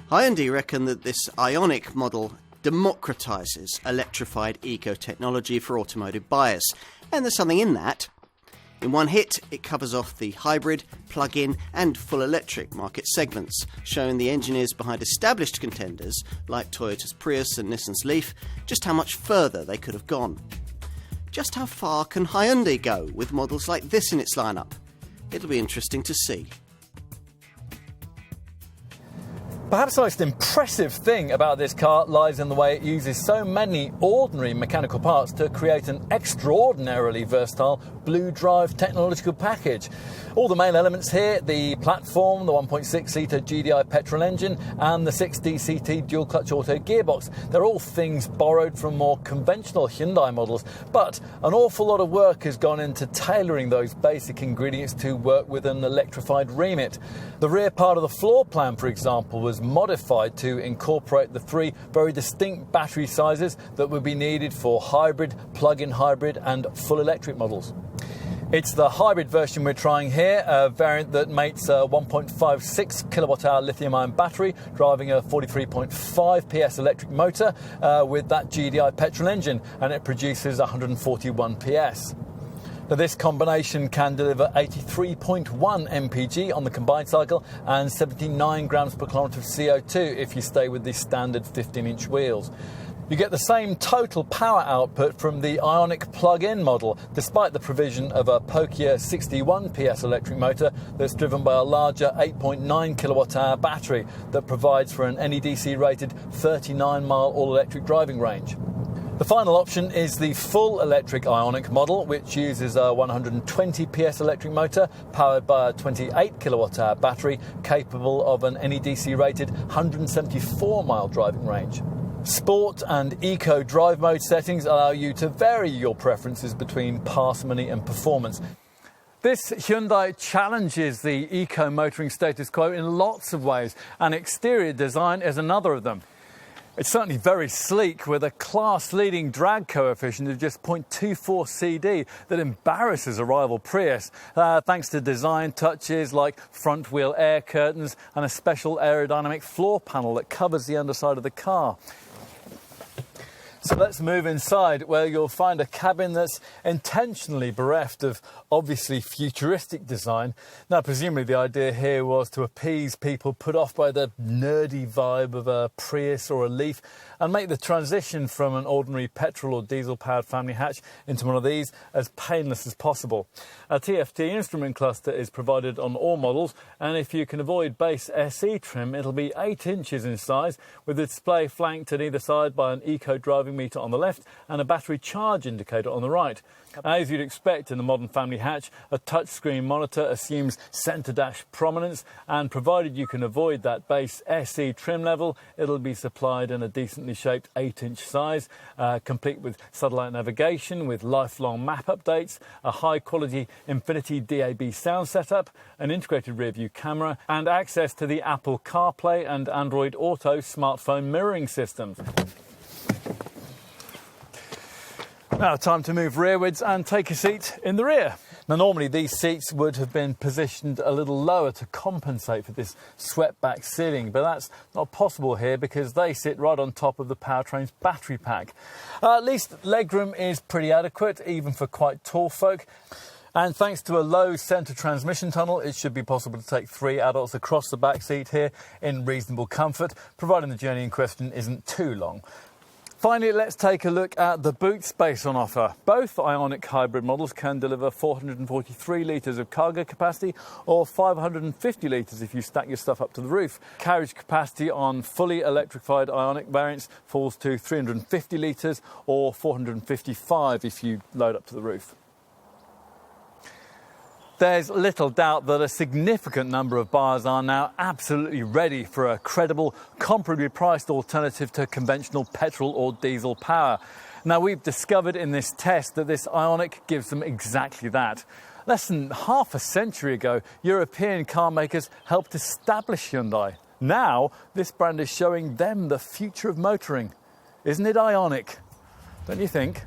Hyundai reckon that this Ioniq model democratises electrified eco-technology for automotive buyers. And there's something in that. In one hit, it covers off the hybrid, plug-in and full electric market segments, showing the engineers behind established contenders like Toyota's Prius and Nissan's Leaf just how much further they could have gone. Just how far can Hyundai go with models like this in its lineup? It'll be interesting to see. Perhaps the most impressive thing about this car lies in the way it uses so many ordinary mechanical parts to create an extraordinarily versatile Blue Drive technological package. All the main elements here, the platform, the 1.6-litre GDI petrol engine and the 6DCT dual-clutch auto gearbox, they're all things borrowed from more conventional Hyundai models, but an awful lot of work has gone into tailoring those basic ingredients to work with an electrified remit. The rear part of the floor plan, for example, was modified to incorporate the three very distinct battery sizes that would be needed for hybrid, plug-in hybrid and full electric models. It's the hybrid version we're trying here, a variant that mates a 1.56 kilowatt-hour lithium-ion battery driving a 43.5 PS electric motor with that GDI petrol engine, and it produces 141 PS. Now, this combination can deliver 83.1 mpg on the combined cycle and 79 grams per kilometre of CO2 if you stay with the standard 15-inch wheels. You get the same total power output from the Ioniq plug-in model, despite the provision of a pokier 61 PS electric motor that's driven by a larger 8.9 kilowatt-hour battery that provides for an NEDC-rated 39-mile all-electric driving range. The final option is the full electric Ioniq model, which uses a 120 PS electric motor powered by a 28 kilowatt-hour battery capable of an NEDC-rated 174-mile driving range. Sport and Eco drive mode settings allow you to vary your preferences between parsimony and performance. This Hyundai challenges the eco motoring status quo in lots of ways, and exterior design is another of them. It's certainly very sleek, with a class-leading drag coefficient of just 0.24 CD that embarrasses a rival Prius, thanks to design touches like front-wheel air curtains and a special aerodynamic floor panel that covers the underside of the car. So let's move inside, where you'll find a cabin that's intentionally bereft of obviously futuristic design. Now, presumably the idea here was to appease people put off by the nerdy vibe of a Prius or a Leaf and make the transition from an ordinary petrol or diesel-powered family hatch into one of these as painless as possible. A TFT instrument cluster is provided on all models, and if you can avoid base SE trim, it'll be 8 inches in size, with a display flanked at either side by an eco driving meter on the left and a battery charge indicator on the right. As you'd expect in the modern family hatch, a touchscreen monitor assumes centre dash prominence, and provided you can avoid that base SE trim level, it'll be supplied in a decently shaped 8-inch size, complete with satellite navigation, with lifelong map updates, a high quality Infinity DAB sound setup, an integrated rear view camera and access to the Apple CarPlay and Android Auto smartphone mirroring systems. Now, time to move rearwards and take a seat in the rear. Now, normally these seats would have been positioned a little lower to compensate for this swept-back ceiling, but that's not possible here because they sit right on top of the powertrain's battery pack. At least legroom is pretty adequate, even for quite tall folk. And thanks to a low centre transmission tunnel, it should be possible to take 3 adults across the back seat here in reasonable comfort, providing the journey in question isn't too long. Finally, let's take a look at the boot space on offer. Both Ioniq hybrid models can deliver 443 litres of cargo capacity or 550 litres if you stack your stuff up to the roof. Carriage capacity on fully electrified Ioniq variants falls to 350 litres or 455 if you load up to the roof. There's little doubt that a significant number of buyers are now absolutely ready for a credible, comparably priced alternative to conventional petrol or diesel power. Now, we've discovered in this test that this Ioniq gives them exactly that. Less than half a century ago, European car makers helped establish Hyundai. Now, this brand is showing them the future of motoring. Isn't it Ioniq? Don't you think?